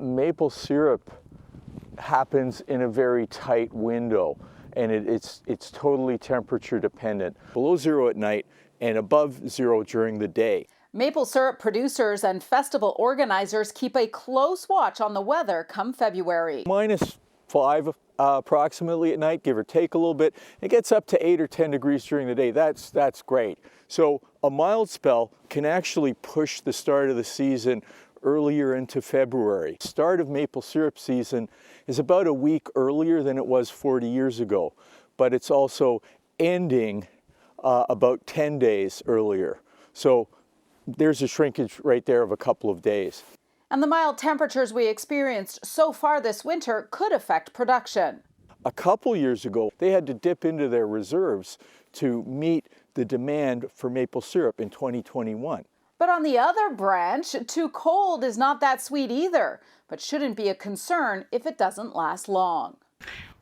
Maple syrup happens in a very tight window, and it's totally temperature dependent. Below zero at night and above zero during the day. Maple syrup producers and festival organizers keep a close watch on the weather come February. -5 approximately at night, give or take a little bit. It gets up to 8 or 10 degrees during the day. That's great. So a mild spell can actually push the start of the season earlier into February. Start of maple syrup season is about a week earlier than it was 40 years ago, but it's also ending about 10 days earlier. So there's a shrinkage right there of a couple of days. And the mild temperatures we experienced so far this winter could affect production. A couple years ago, they had to dip into their reserves to meet the demand for maple syrup in 2021. But on the other branch, too cold is not that sweet either, but shouldn't be a concern if it doesn't last long.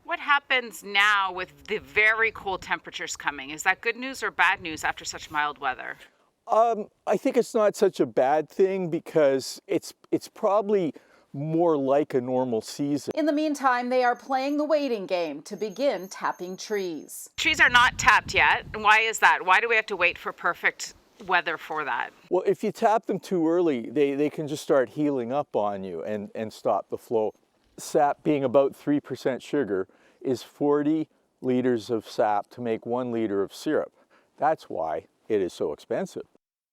What happens now with the very cold temperatures coming? Is that good news or bad news after such mild weather? I think it's not such a bad thing because it's probably more like a normal season. In the meantime, they are playing the waiting game to begin tapping trees. Trees are not tapped yet. Why is that? Why do we have to wait for perfect weather for that? Well, if you tap them too early, they can just start healing up on you and stop the flow. Sap being about 3% sugar is 40 liters of sap to make 1 liter of syrup. That's why it is so expensive.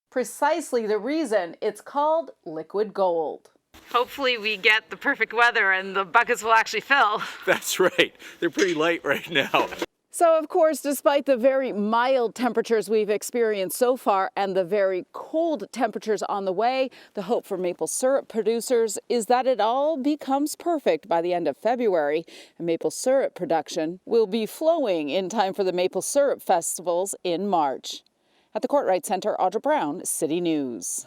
Precisely the reason it's called liquid gold. Hopefully we get the perfect weather and the buckets will actually fill. That's right. They're pretty light right now. So, of course, despite the very mild temperatures we've experienced so far and the very cold temperatures on the way, the hope for maple syrup producers is that it all becomes perfect by the end of February, and maple syrup production will be flowing in time for the maple syrup festivals in March. At the Courtright Center, Audra Brown, City News.